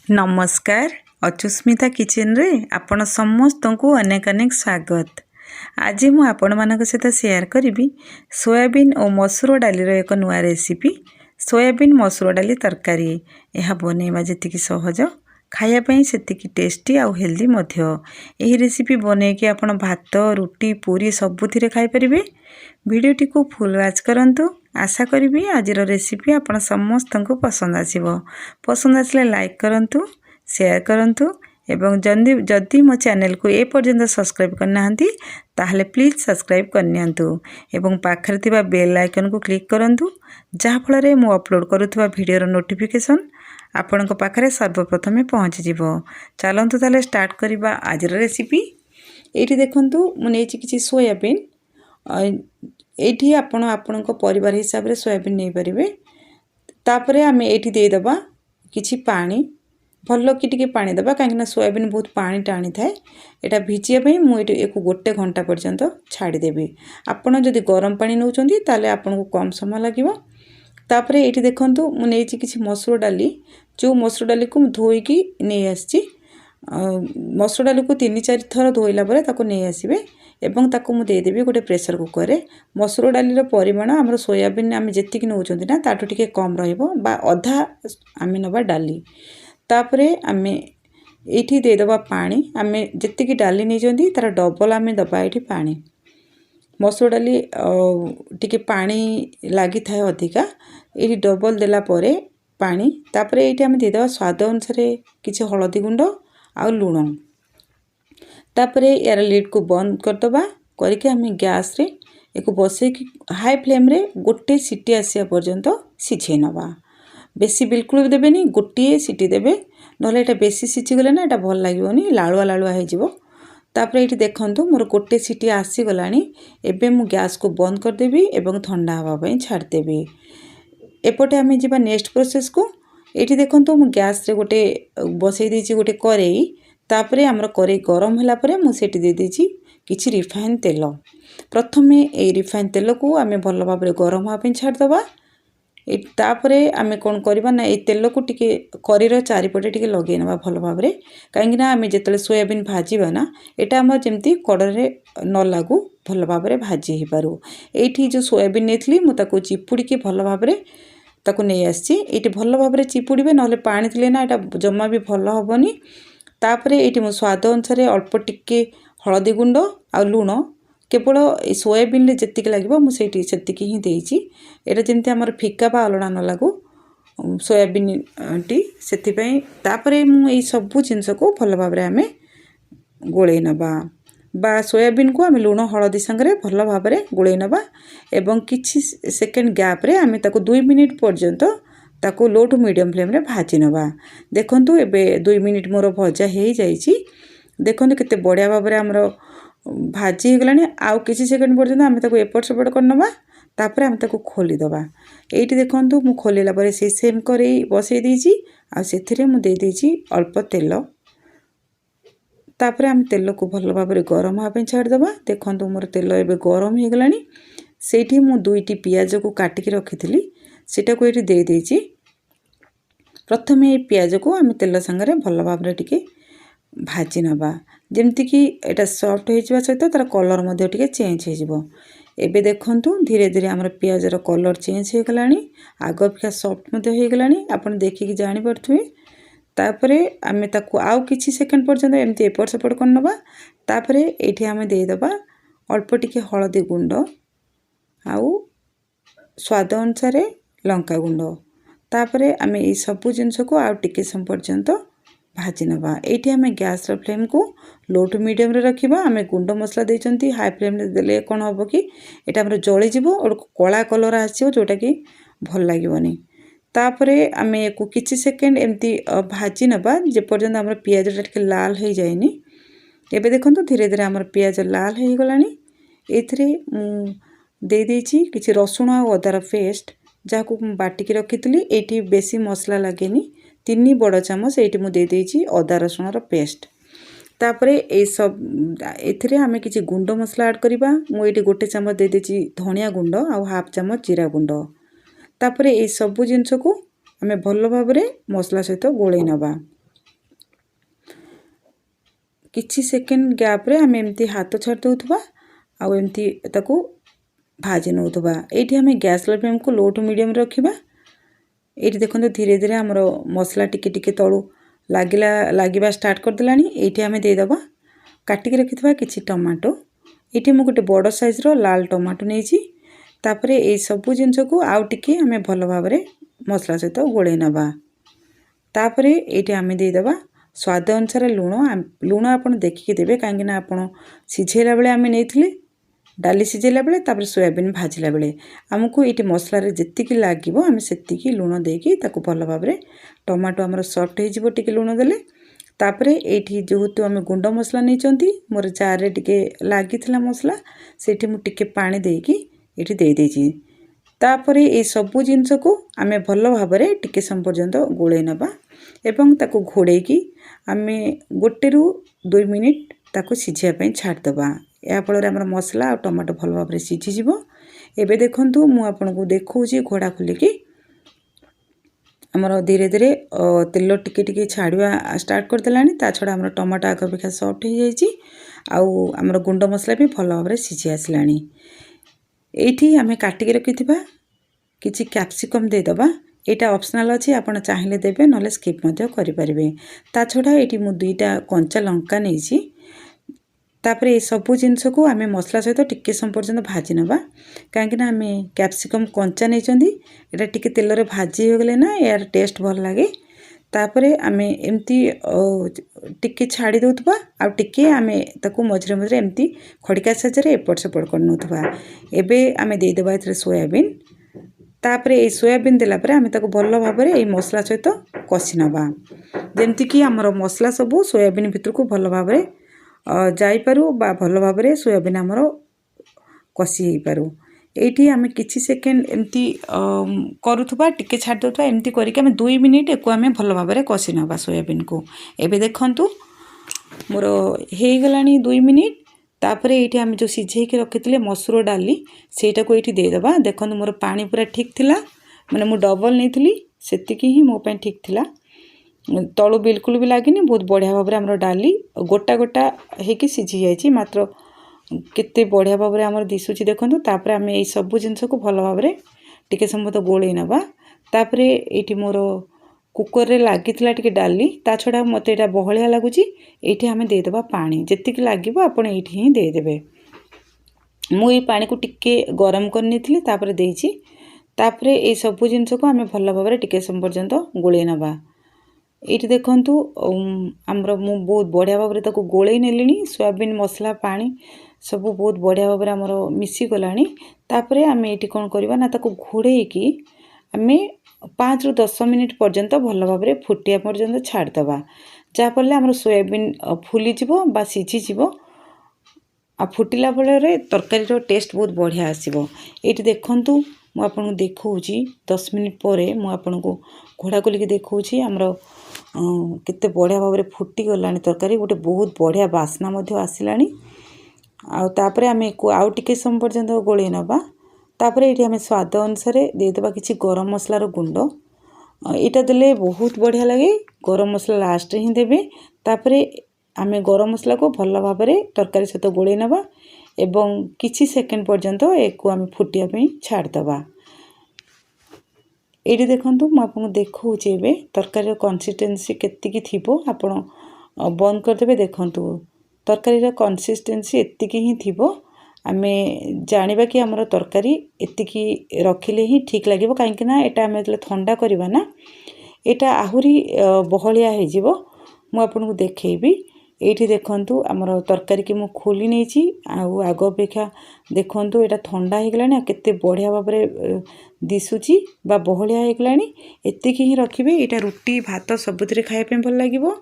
नमस्कार अचुस्मिता किचन रे आपण समस्त को अनेक अनेक स्वागत। आज मु आपण मान सहित शेयर करी सोयाबीन और मसूर डाली एक नुआ रेसिपी सोयाबीन मसूर डाली तरकारी। यह बनैबा जी सहज खायापाई से टेस्टी आउ हेल्दी यही रेसिपी बनैकी आप भात रुटी पूरी सबुथिरे खाई परिबे। वीडियोटी को फुल वाच करंतु। आशा करी आज रेसिपी आपण समस्त को पसंद आसिबो। पसंद आसले लाइक करंतु, शेयर करंतु एवं जदि मो चैनल को ए पर्यंत सब्सक्राइब करना ताहले प्लीज सब्सक्राइब करनियंतु एवं पाखरे थिबा बेल आइकन को क्लिक करंतु जहा फଳରେ मो अपलोड करूथबा वीडियो नोटिफिकेशन आपण को पाखरे सर्वप्रथमे पहुंच जिवो। चलंतु ताले स्टार्ट करिबा आज रेसिपी। एठी देखंतु मु नेछि किछि सोयाबीन। एठी आपण आपणको परिवार हिसाब रे सोयाबीन नै परिबे। तापरे आमे एठी दे दबा किछि पानी भल्लो कि टिके पानी दबा काहेकि सोयाबीन बहुत पानी टाणी थाए। एटा भिजिया पई मु एठी एक गोटे घंटा पर्यंत छाड़ी देबी। आपण जदि गरम पानी नउचंती ताले आपनको कम समय लागिवो। तापरे एठी देखंतु मु नेछि किछि मसूर डाली जो मसूर डाली को धोईकी नै आछि। मसूर डाली को 3-4 थर धोइला परे ताको नै आसीबे एवं ताको मु दे देबी गोटे प्रेशर कुकर रे। मसूर डाली रो परिमाण हमर सोयाबीन आमे जेतिक नउचंती ना ताटो टिके कम रहइबो बा आधा आमे नबा डाली। तापरे आमे एठी दे दबा पानी। आमे जेतिक डाली नै जंती तार डबल आमे दबा एठी पानी। मसूर डाली टिके पानी लागि थाए अधिका एठी डबल देला परे पानी। तापरे एठी आमे दे दबा स्वाद अनुसार किछि हळदी गुंड आ लूण। तापरे यार लिड को बंद कर दबा करके आमे गैस रे एको बसे की हाई फ्लेम रे गोटे सीटी आसिया पर्यंत सिझे नबा। बेसी बिल्कुल देबेनी, गोटे सीटी देबे नले एटा बेसी सिझी गले ना एटा भल लागिवोनी, लाळुआ लाळुआ हे जिवो। तापरे एठी देखंतु मोर गोटे सीटी आसी गलानी। एबे मु गैस को बंद कर देबी एवं ठंडा हवा पई छाड़ देबी। एपटे आमे जिबा नेक्स्ट प्रोसेस को। एठी देखंतु मु गैस रे गोटे बसई देछि गोटे करेई। तापरे हमर करेई गरम होला परे मु सेठी दे देछि किछि रिफाइन तेल। प्रथमे ए रिफाइन तेल को आमे भल भाबरे गरम हवा पई छाड़ दबा। तापरे आमे कोन करबा ना ए तेल को टिके करीर चारिपटे टिके लगे नबा भल भाबरे काहेकि ना आमे जेतले सोयाबीन भाजीबा ना एटा हमर जेमती कड़रे न लागू भल भाबरे भाजी हे पारू। एठी जो सोयाबीन नेथली मु ताको चिपुडी के भल भाबरे ताको नै आछि। एठी भल भाबरे चिपुडीबे नले पानी थिले ना एटा जम्मा भी भल हबनी। तापरे एठी मो स्वाद अनुसार अल्प टिके हळदी गुंड आ लूण केवल सोयाबीन रे जेतिक लागिबो मु सेठी सेतिक ही देइछि। एटा जेमती हमर फिका बा अलडा न लागू सोयाबीन टी सेति पई। तापरे मु एई सब जिंस को भल भाबरे आमे गोळे नबा बा सोयाबीन को आमे लूण हळदी संगरे भल भाबरे गोळे नबा एवं किछि सेकेंड गैप रे आमे ताको 2 मिनिट पर्यंत ताको लो टू मीडियम फ्लेम रे भाजी नबा। देखंतु एबे 2 मिनिट मोर भजा हे जाईछि। देखंतु केते बढ़िया भाबरे हमरो भाजी हे गलानी। आउ किछि सेकेंड पर्यंत आमे ताको एपट सेपट करनबा। तापरे आमे ताको खोली दबा। एठी देखंतु मु खोलीला परे से सेम करे बसई देछि आ सेथिरे मु दे देछि अल्प तेल। तापरे आमे तेल को भल भाबरे गरम हवा पई छाड़ दबा। देखंतु मोर तेल एबे गरम हे गलानी। सेठी मु 2टी पियाज को काटि के रखिथिली सेटा को एठी दे देछि। प्रथमे पियाज को आमे तेल संगरे भल भाबरे टिके भाजी नबा जेमति कि एटा सॉफ्ट हे जिवा सहित तार कलर मध्ये टिके चेंज हे जिवो। एबे देखंतु धीरे धीरे हमर पियाज रो कलर चेंज हे गलानी। आगो फिका सॉफ्ट मध्ये हे गलानी आपण देखि कि जानि परथुई। तापरे आमे ताको आउ किछि सेकंड पर्यंत एमति एपट सेपट करनबा। तापरे एठी आमे दे दबा अल्प टिके हळदी गुंड आउ स्वाद अनुसार लंका गुंड। तापरे आमे ए सब जिंस को आउ टिके सम पर्यंत भाजी नबा। एठी आमे गैस रो फ्लेम को लो टू मीडियम रे रखिबा। आमे गुंड मसला देचंती हाई फ्लेम रे देले कोन होबो कि एटा हमर जळि जिवो और कोला कलर आसीओ जोटा कि भल लागिवनी। तापरे आमे एको किछि सेकंड एमती भाजी नबा जे पर्यंत हमर पियाज टिके लाल हे जायनी। एबे देखंतु धीरे धीरे हमर पियाज लाल हे गलानी। एथिरे दे देछि किछि रसुण आ अदार पेस्ट जाको बाटी के रखितली। एठी बेसी मसला लागेनी। 3 बड़ चामच एठी मु दे देछि अदा रसुण रो पेस्ट। तापरे ए सब एथिरे हमें किछि गुंड मसला ऐड करिबा। मु एठी गोटे चामच दे देछि धनिया गुंड आ हाफ चामच जीरा गुंड। तापरे ए सब जिंस को हमें भल भाबरे मसला सहित गोळै नबा। किछि सेकेंड गैप रे आम एमती हाथ छाड़ दउथबा आउ एमती ताकू भाजी नउथबा। एठी हमें गैस फ्लेम को लो टू मीडियम रखिबा। एठी देखंतु धीरे धीरे हमरो मसला टिके टिके तळु लागिबा स्टार्ट कर देलानी। एठी हमें दे दबा काटी के रखिथबा किछि टमाटो। एठी मु गोटे बड़ साइज रो लाल टमाटो नेछि। तापरे ए सबु जिंस को आउ टिके हमें भलो भाबरे मसला सहित गोळे नबा। तापरे एठी हमें दे दबा स्वाद अनुसार लूण आपण देखिके देबे काहेकि ना आपण सिझेला बेले हमें नेथिले डाली सिझेला बेले तापर सोयाबीन भाजिला बेले हमकु एठी मसला रे जेतिकी लागिवो हमें सेतिकी लूण देकी ताकू भलो भाबरे टमाटो हमर सॉफ्ट हे जिवो टिके लूण देले। तापरे एठी जेहेतु हमें गुंड मसला नेचंती मोर जार रे टिके लागिथिला मसला सेठी मु टिके पानी देकी एठी दे देछि। तापरे ए सबु जिंस को आमे भलो भाबरे टिके सम पर्यंत गोळे नबा एवं ताकू घोड़ेकी आमे 1 ରୁ 2 मिनिट ताकू सिझिया पई छाड़ दबा। या फଳରେ हमर मसला और टमाटो भलो भाबरे सिझि जिवो। एबे देखंतु मु आपनको देखौछि घोड़ा खुलिकी हमर धीरे धीरे तेल टिके टिके छाड़िया स्टार्ट कर देलानी। ता छडा हमर टमाटो आग अपेक्षा सॉफ्ट हो जाइछि आउ हमर गुंड मसला भी भलो भाबरे सिझि आसलानी। एठी हमें काटी के रखिथिबा किछि कैप्सिकम दे दबा। एटा ऑप्शनल अछि आपण चाहिले देबे नले स्किप मध्य करि परिबे। ता छडा एठी मु 2टा कंचा लंका नेछि। तापरे ए सबु जिंस को आमे मसला सहित टिके सम पर्यंत भाजी नबा काहेकि ना आमे कैप्सिकम कंचा नेचंदी एटा टिके तेल रे भाजी हो गेले ना यार टेस्ट भल लागे। तापरे आमे एमती टिके छाड़ी दउथबा आ टिके आमे ताकू मझरे मझरे एमती खड़िका साजरे एपट सेपट कर नउथबा। एबे आमे दे देबा एथरे सोयाबीन। तापरे ए सोयाबीन देला परे आमे ताकू भलो भाबरे ए मसला सहित कसी नबा जेमती कि हमर मसला सबु सोयाबीन भितर को भलो भाबरे जाई पारू बा भलो भाबरे सोयाबीन हमर कसी हे पारू। एठी हमें किछि सेकेंड एमती करूथबा टिके छाड़ दउथबा एमती करिके हमें 2 मिनिट एको हमें भलो भाबरे कसी नबा सोयाबीन को। एबे देखंतु मोर हे गलानी 2 मिनिट। तापरे एठी हम जो सिझे के रखितले मसूर डाली सेटा को एठी दे दबा। देखंतु मोर पानी पूरा ठीक थिला माने मु डबल नेथिली सेतिकी ही मो पे ठीक थिला तळु बिल्कुल भी लागिनी। बहुत बढ़िया भाबरे हमर डाली गोटा गोटा हेकी सिझी जाइछि मात्र केते बढ़िया भाबरे हमर दिसुछि देखंतु। तापरे हमें ए सबु जिंस को भलो भाबरे टिके समत गोळे नबा। तापरे एठी मोर कुकर रे लागिथिला टिके डाली ता छडा मते एटा बहलिया लागुछि। एठी हमें दे दबा पानी जेतिकी लागिबो आपण एठी ही दे देबे। मु ए पानी को टिके गरम करनीथिली तापरे देइछि। तापरे ए सबु जिंस को हमें भलो भाबरे टिके सम पर्यंत गोळे नबा। एठी देखंतु हमर मु बहुत बढ़िया भाबरे ताको गोळे नेलिनी सोयाबीन मसला पानी सब बहुत बढ़िया भाबरे हमर मिसी गलानी। तापरे हमें एठी कोन करबा ना ताको घोड़ेकी हमें 5 ରୁ 10 मिनिट पर्यंत भलो भाबरे फुटिया पर्यंत छाड़ दबा जा पले हमर सोयाबीन फुली जिवो बा सिझी जिवो आ फुटिला बेले तरकारी रो टेस्ट बहुत बढ़िया आसीबो। एठी देखंतु मु आपन को देखौछि 10 मिनिट परे मु आपन को घोड़ा कोलिके देखौछि हमर केते बढ़िया भाबरे फुटी गलानी तरकारी गोटे बहुत बढ़िया बास्ना मध्य आसिलानी। आ तापरे हमें को आउ टिके सम पर्यंत गोळे नबा। तापरे एठी हमें स्वाद अनुसार दे देबा किछि गरम मसला रो गुंड। एटा देले बहुत बढ़िया लागे। गरम मसला लास्ट ही देबे। तापरे हमें गरम मसला को भलो भाबरे तरकारी सहित गोळे नबा एवं किछि सेकेंड पर्यंत एको हमें फुटिया पई छाड़ दबा। एठी देखंतु म आपन देखौछि एबे तरकारी रो कंसिस्टेंसी केतिकी थिबो आपण बंद कर देबे। देखंतु तरकारी रो कंसिस्टेंसी एतिकी ही थिबो आमे जानिबा कि हमर तरकारी एतिकी रखिले ही ठीक लागिबो काहेकि ना एटा हमें जले ठंडा करबा ना एटा आहुरी बहलिया हे जिवो। मु आपन को देखैबी। एठी देखंतु हमर तरकारी के मु खोली नेछि आउ आगो अपेक्षा देखंतु एटा ठंडा हे गलानी केते बढ़िया भाबरे दिसुची बा बहलिया हे गलानी। एतिकी ही रखिबे। एटा रोटी भात सबुतरे खाय पे भल लागिबो।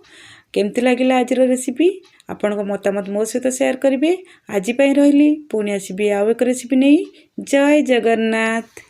केमती लागिला आज रेसिपी आपण को मतामत मो सहित शेयर करिवे। आज पई रहली पुणी आसीबी आउ एक रेसिपी नै। जय जगन्नाथ।